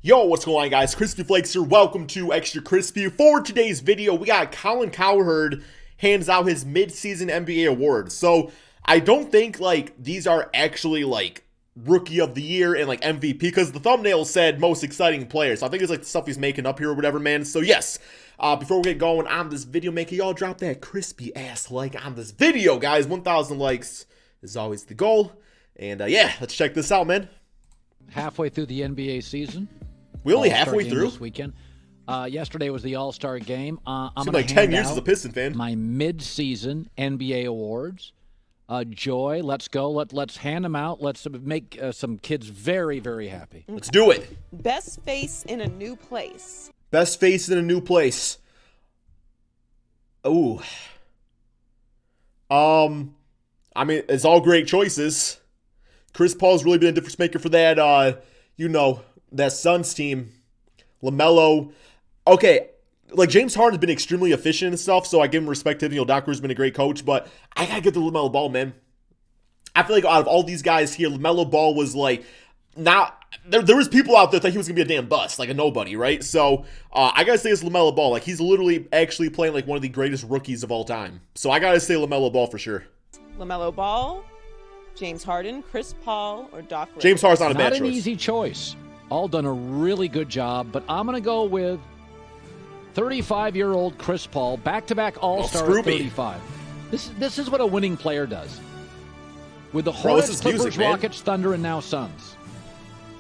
Yo, what's going on, guys? Crispy Flakes here. Welcome to Extra Crispy. For today's video, we got Colin Cowherd hands out his mid-season NBA awards. So I don't think these are actually Rookie of the Year and MVP, because the thumbnail said most exciting players. So I think it's the stuff he's making up here or whatever, man. So yes, before we get going on this video, make sure y'all drop that crispy ass like on this video, guys. 1,000 likes is always the goal. And yeah, let's check this out, man. Halfway through the NBA season. We only halfway through this weekend. Yesterday was the All-Star game. I'm Seemed like 10 years as a Piston fan. My mid-season NBA awards. Joy, let's go. Let's hand them out. Let's make some kids very, very happy. Let's do it. Best face in a new place. Best face in a new place. Ooh. I mean, it's all great choices. Chris Paul's really been a difference maker for that, that Suns team. LaMelo. Okay, James Harden's been extremely efficient and stuff, so I give him respect to him. Doc Rivers has been a great coach, but I gotta get the LaMelo Ball, man. I feel like out of all these guys here, LaMelo Ball was not. There was people out there that he was gonna be a damn bust, a nobody, right? So I gotta say it's LaMelo Ball. He's literally actually playing one of the greatest rookies of all time. So I gotta say LaMelo Ball for sure. LaMelo Ball, James Harden, Chris Paul, or Doc Rivers? James Harden's not a bad choice. Not an easy choice. All done a really good job, but I'm going to go with 35-year-old Chris Paul, back-to-back All-Star at 35. This is what a winning player does. With the Hornets, Clippers, Rockets, Thunder, and now Suns.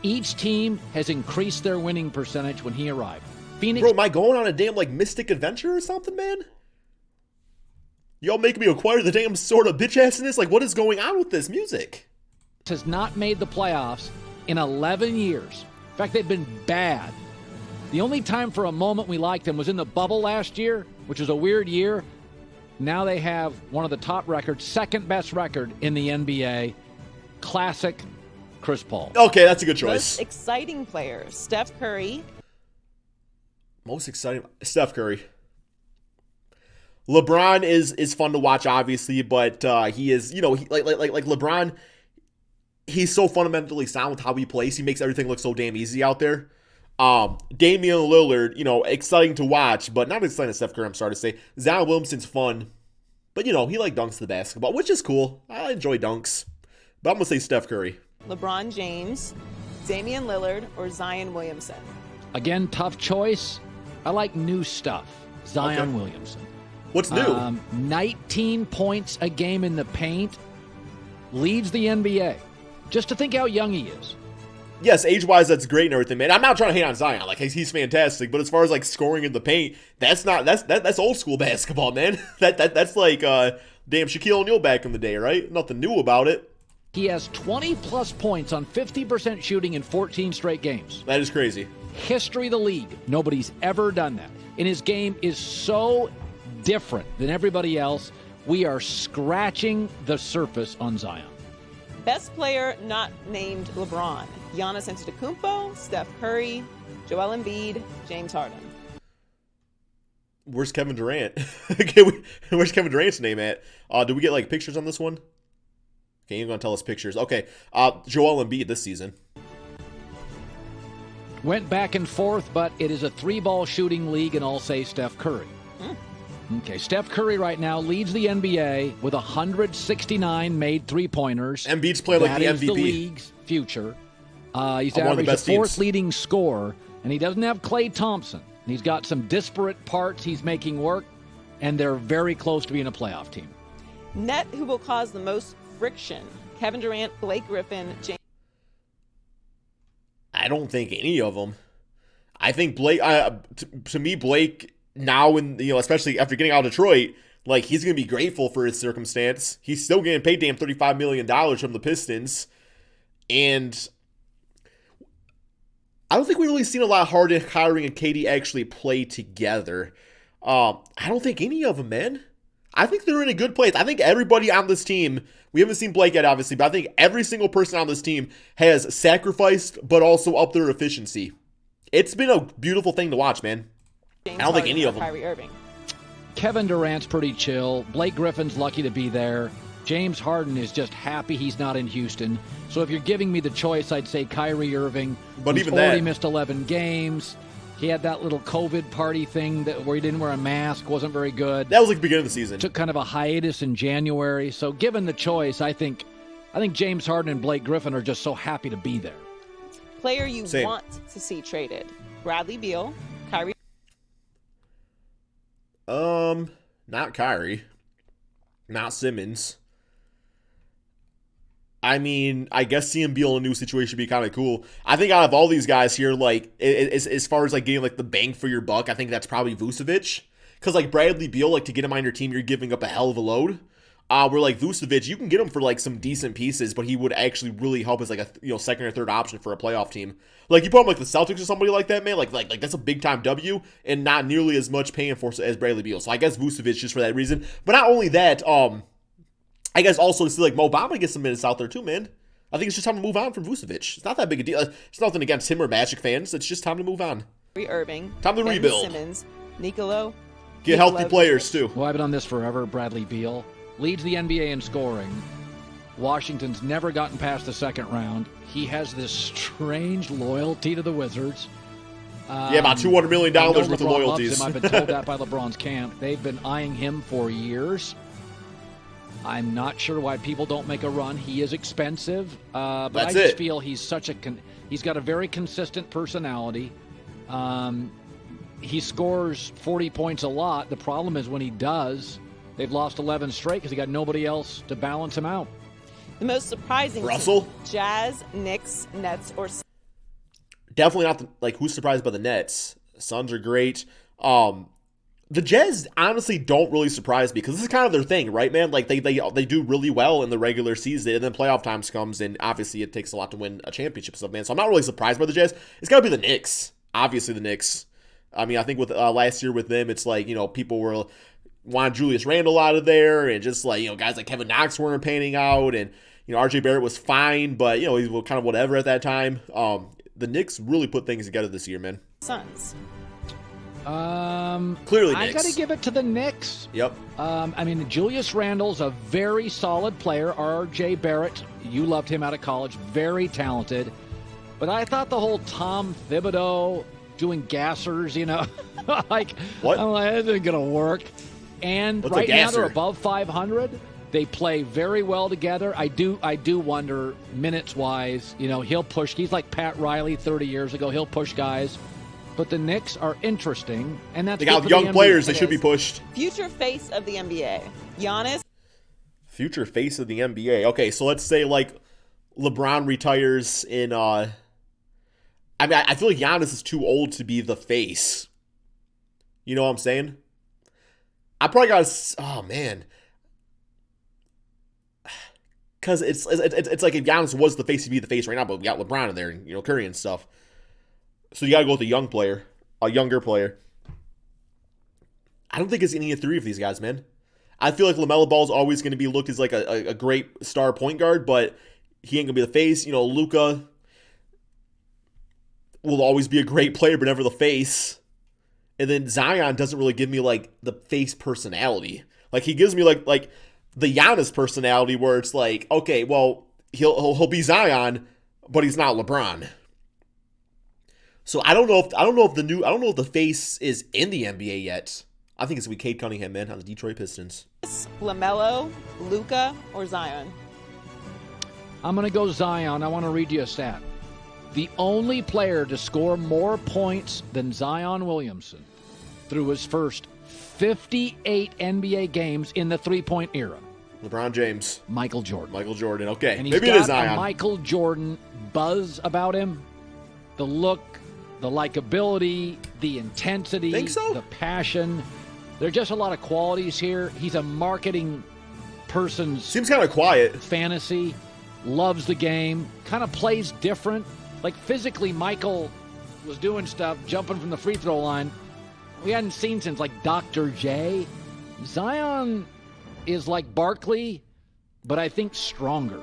Each team has increased their winning percentage when he arrived. Phoenix. Bro, am I going on a damn mystic adventure or something, man? Y'all make me acquire the damn sort of bitch-assness? What is going on with this music? Has not made the playoffs in 11 years. In fact, they've been bad. The only time for a moment we liked them was in the bubble last year, which was a weird year. Now they have one of the top records, second best record in the NBA. Classic Chris Paul. Okay, that's a good choice. Most exciting player, Steph Curry. Most exciting, Steph Curry. LeBron is fun to watch, obviously, but he is, LeBron. He's so fundamentally sound with how he plays. He makes everything look so damn easy out there. Damian Lillard, exciting to watch, but not exciting as Steph Curry, I'm sorry to say. Zion Williamson's fun, but, he dunks the basketball, which is cool. I enjoy dunks, but I'm going to say Steph Curry. LeBron James, Damian Lillard, or Zion Williamson? Again, tough choice. I like new stuff. Zion Williamson. What's new? 19 points a game in the paint. Leads the NBA. Just to think how young he is. Yes, age-wise, that's great and everything, man. I'm not trying to hate on Zion. He's fantastic. But as far as scoring in the paint, that's old school basketball, man. That's damn Shaquille O'Neal back in the day, right? Nothing new about it. He has 20-plus points on 50% shooting in 14 straight games. That is crazy. History of the league. Nobody's ever done that. And his game is so different than everybody else. We are scratching the surface on Zion. Best player not named LeBron. Giannis Antetokounmpo, Steph Curry, Joel Embiid, James Harden. Where's Kevin Durant? Where's Kevin Durant's name at? Did we get pictures on this one? Okay, you're gonna tell us pictures. Okay, Joel Embiid this season. Went back and forth, but it is a three-ball shooting league, and I'll say Steph Curry. Okay, Steph Curry right now leads the NBA with 169 made three-pointers. Embiid's playing like the MVP. That is the league's future. He's averaged the fourth leading scorer, and he doesn't have Klay Thompson. He's got some disparate parts he's making work, and they're very close to being a playoff team. Net who will cause the most friction? Kevin Durant, Blake Griffin, James. I don't think any of them. I think Blake. To me, Blake. Now, especially after getting out of Detroit, he's going to be grateful for his circumstance. He's still getting paid damn $35 million from the Pistons. And I don't think we've really seen a lot of Harden, Kyrie, and KD actually play together. I don't think any of them, man. I think they're in a good place. I think everybody on this team, we haven't seen Blake yet, obviously, but I think every single person on this team has sacrificed, but also upped their efficiency. It's been a beautiful thing to watch, man. James I don't think any of them. Kyrie Irving. Kevin Durant's pretty chill. Blake Griffin's lucky to be there. James Harden is just happy he's not in Houston. So if you're giving me the choice, I'd say Kyrie Irving. But who's even already that, missed 11 games. He had that little COVID party thing where he didn't wear a mask, wasn't very good. that was like the beginning of the season. Took kind of a hiatus in January. So given the choice, I think James Harden and Blake Griffin are just so happy to be there. Player you Same. want to see traded. Bradley Beal, Kyrie. Not Kyrie. Not Simmons. I mean, I guess seeing Beal in a new situation would be kind of cool. I think out of all these guys here, like, as far as, like, getting, like, the bang for your buck, I think that's probably Vucevic. Because, like, Bradley Beal, like, to get him on your team, you're giving up a hell of a load. Where, like, Vucevic, you can get him for, like, some decent pieces, but he would actually really help as, like, a second or third option for a playoff team. Like, you put him, like, the Celtics or somebody like that, man, like that's a big-time W, and not nearly as much paying for as Bradley Beal. So I guess Vucevic just for that reason. But not only that, I guess also to see, like, Mo Bamba get some minutes out there, too, man. I think it's just time to move on from Vucevic. It's not that big a deal. It's nothing against him or Magic fans. It's just time to move on. Irving. Time to Ben rebuild. Simmons, Nicolo. Get healthy players, too. Well, I've been on this forever. Bradley Beal leads the NBA in scoring. Washington's never gotten past the second round. He has this strange loyalty to the Wizards. Yeah, about $200 million I know worth of LeBron loyalties. loves him. I've been told that by LeBron's camp. They've been eyeing him for years. I'm not sure why people don't make a run. He is expensive, but That's I just it. feel he's he's got a very consistent personality. He scores 40 points a lot. The problem is when he does, they've lost 11 straight because he got nobody else to balance him out. The most surprising Russell? team, Jazz, Knicks, Nets, or Definitely not, who's surprised by the Nets. Suns are great. The Jazz honestly don't really surprise me because this is kind of their thing, right, man? Like, they do really well in the regular season, and then playoff times comes, and obviously it takes a lot to win a championship stuff, man. So I'm not really surprised by the Jazz. It's got to be the Knicks. Obviously the Knicks. I mean, I think with last year with them, it's like, people were wanting Julius Randle out of there, and just like, guys like Kevin Knox weren't panning out, and, RJ Barrett was fine, but, he was kind of whatever at that time. The Knicks really put things together this year, man. Suns. Clearly I Knicks. got to give it to the Knicks. Yep. I mean, Julius Randle's a very solid player. R.J. Barrett, you loved him out of college, very talented. But I thought the whole Tom Thibodeau doing gassers, like, What? I'm like, that isn't going to work. And What's a right now they're gasser? above 500. They play very well together. I do wonder, minutes-wise, he'll push. He's like Pat Riley 30 years ago. He'll push guys. But the Knicks are interesting, and that's They good got for young the NBA. players. They should be pushed. Future face of the NBA, Giannis. Future face of the NBA. Okay, so let's say, like, LeBron retires in, I feel like Giannis is too old to be the face. You know what I'm saying? I probably got oh, man. Because it's like if Giannis was the face, he'd be the face right now, but we got LeBron in there, and, Curry and stuff. So you got to go with a younger player. I don't think it's any of three of these guys, man. I feel like LaMelo Ball is always going to be looked as like a great star point guard, but he ain't going to be the face. Luka will always be a great player, but never the face. And then Zion doesn't really give me like the face personality. Like he gives me like the Giannis personality where it's like, okay, well, he'll be Zion, but he's not LeBron. So I don't know if the face is in the NBA yet. I think it's gonna be Cade Cunningham, man, on the Detroit Pistons. LaMelo, Luka, or Zion? I'm going to go Zion. I want to read you a stat. The only player to score more points than Zion Williamson through his first 58 NBA games in the three-point era. LeBron James. Michael Jordan. Okay. And he's Maybe it is got Zion. a Michael Jordan buzz about him. The look, the likability, the intensity, Think so? the passion. There are just a lot of qualities here. He's a marketing person's Seems kind of quiet. fantasy, loves the game, kind of plays different. Like physically, Michael was doing stuff, jumping from the free throw line we hadn't seen since like Dr. J. Zion is like Barkley, but I think stronger.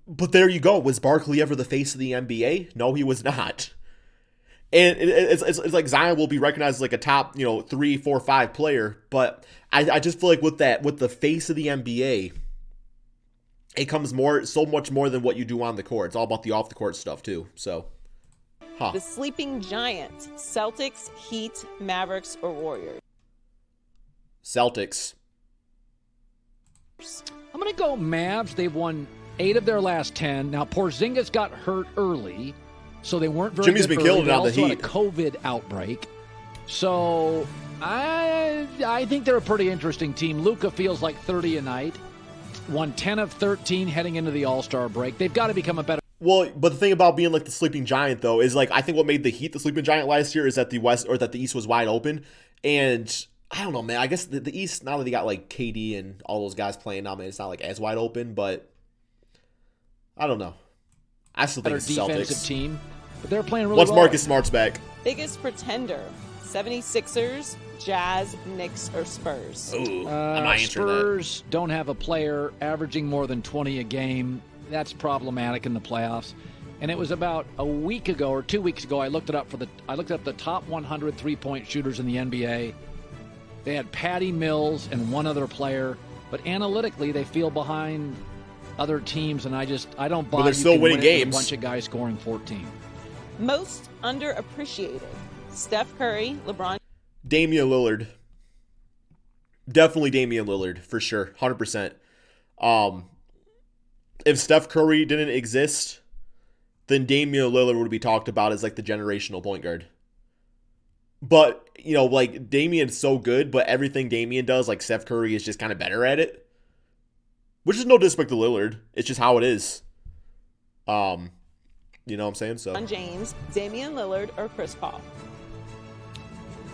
But there you go. Was Barkley ever the face of the NBA? No, he was not. And it's like Zion will be recognized as like a top, 3, 4, 5 player. But I just feel like with the face of the NBA, it comes so much more than what you do on the court. It's all about the off the court stuff too. So, The sleeping giant: Celtics, Heat, Mavericks, or Warriors? Celtics. I'm going to go Mavs. They've won 8 of their last 10. Now, Porzingis got hurt early, so they weren't very Jimmy's good been early. killing it on the They also Heat. had a COVID outbreak. So I think they're a pretty interesting team. Luka feels like 30 a night. Won 10 of 13 heading into the All-Star break. They've got to become a better. Well, but the thing about being like the sleeping giant though is like I think what made the Heat the sleeping giant last year is that the East was wide open, and I don't know, man. I guess the East, now that they got like KD and all those guys playing now, man, it's not like as wide open, but I don't know. I still think it's the defensive Celtics. team, but they're playing really Once well. Marcus Smart's back. Biggest pretender: 76ers, Jazz, Knicks, or Spurs? Ooh, I'm not answering that. Spurs don't have a player averaging more than 20 a game. That's problematic in the playoffs. And it was about a week ago or 2 weeks ago, I looked up the top 100 three-point shooters in the NBA. They had Patty Mills and one other player, but analytically they feel behind other teams, and I don't buy. But they're still winning games. A bunch of guys scoring 14. Most underappreciated: Steph Curry, LeBron. Damian Lillard. Definitely Damian Lillard, for sure. 100%. If Steph Curry didn't exist, then Damian Lillard would be talked about as like the generational point guard. But, you know, like Damian's so good, but everything Damian does, like Steph Curry is just kind of better at it. Which is no disrespect to Lillard. It's just how it is. You know what I'm saying? So James, Damian Lillard, or Chris Paul?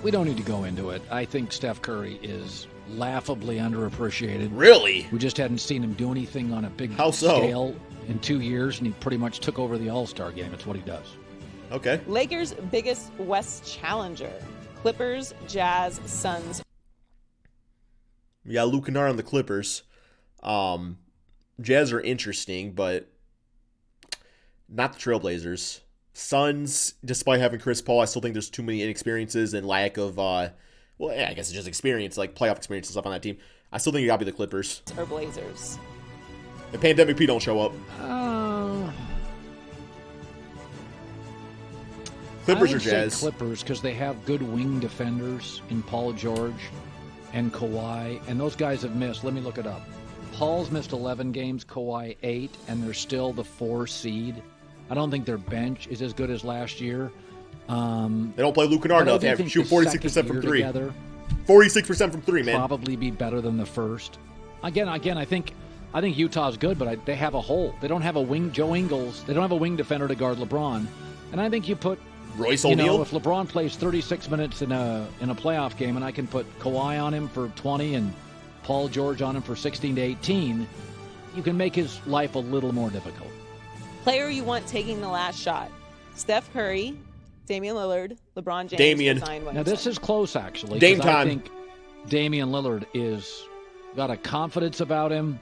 We don't need to go into it. I think Steph Curry is laughably underappreciated. Really? We just hadn't seen him do anything on a big How so? scale in 2 years, and he pretty much took over the All-Star game. It's what he does. Okay. Lakers' biggest West challenger: Clippers, Jazz, Suns. We got Luke Kennard on the Clippers. Jazz are interesting, but not the Trailblazers. Suns, despite having Chris Paul, I still think there's too many inexperiences and lack of, I guess it's just experience, like playoff experience and stuff on that team. I still think it got to be the Clippers. Or Blazers? If Pandemic P don't show up. Clippers I or would say Jazz? Clippers, because they have good wing defenders in Paul George and Kawhi, and those guys have missed. Let me look it up. Paul's missed 11 games, Kawhi 8, and they're still the 4 seed. I don't think their bench is as good as last year. They don't play Luke Kennard enough. They have to shoot 46% from 3. 46% from 3, man. Probably be better than the first. Again, I think Utah's good, but they have a hole. They don't have a wing. Joe Ingles. They don't have a wing defender to guard LeBron. And I think you put Royce O'Neal. If LeBron plays 36 minutes in a playoff game, and I can put Kawhi on him for 20 and Paul George on him for 16 to 18, you can make his life a little more difficult. Player you want taking the last shot: Steph Curry, Damian Lillard, LeBron James, Damian. or Zion Now Williamson? this is close, actually. Dame 'cause time. I think Damian Lillard got a confidence about him.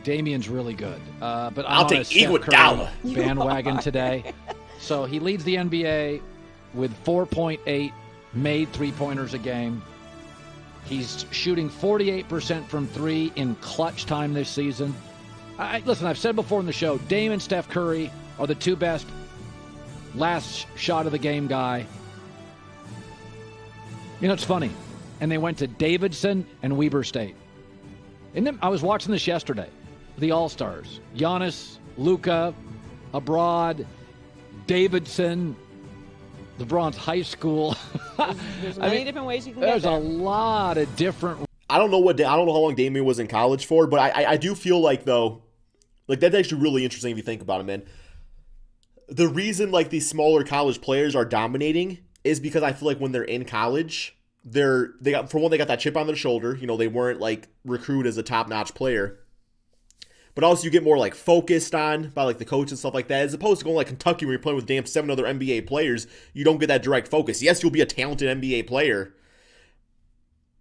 Damian's really good, but I'll I'm on a take Steph Iguodala. Curry bandwagon today. So he leads the NBA with 4.8 made three-pointers a game. He's shooting 48% from 3 in clutch time this season. Listen, I've said before in the show, Dame and Steph Curry are the 2 best last shot of the game guy. You know, it's funny. And they went to Davidson and Weber State. I was watching this yesterday. The All-Stars. Giannis, Luka, abroad, Davidson, LeBron's high school. There's many different ways you can get There's there. a lot of different. I don't know how long Damian was in college for, but I do feel like though, like that's actually really interesting if you think about it, man. The reason like these smaller college players are dominating is because I feel like when they're in college, they got that chip on their shoulder. You know, they weren't like recruited as a top-notch player. But also you get more like focused on by like the coach and stuff like that, as opposed to going like Kentucky where you're playing with 7 other NBA players. You don't get that direct focus. Yes, you'll be a talented NBA player,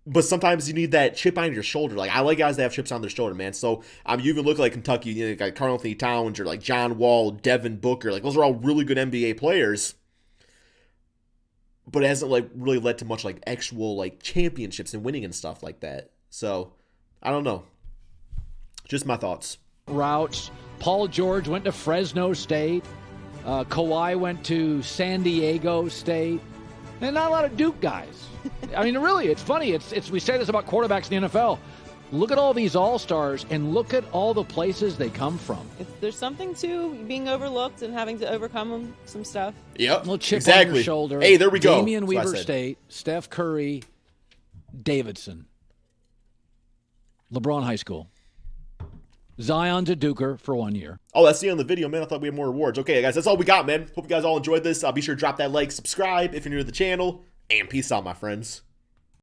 but sometimes you need that chip on your shoulder. Like I like guys that have chips on their shoulder, man. So you even look at like Kentucky, you got Karl Anthony Towns or like John Wall, Devin Booker. Like those are all really good NBA players, but it hasn't like really led to much like actual like championships and winning and stuff like that. So I don't know. Just my thoughts. routes. Paul George went to Fresno State. Kawhi went to San Diego State. And not a lot of Duke guys. I mean, really, it's funny. It's we say this about quarterbacks in the NFL. Look at all these all-stars and look at all the places they come from. There's something to being overlooked and having to overcome some stuff. Yep, Little chip exactly. on your shoulder. Hey, there we go. Damian That's what I Weaver said. State, Steph Curry, Davidson, LeBron High School, Zion's a Duker for 1 year. Oh, that's the end of the video, man. I thought we had more rewards. Okay, guys, that's all we got, man. Hope you guys all enjoyed this. Be sure to drop that like, subscribe if you're new to the channel, and peace out, my friends.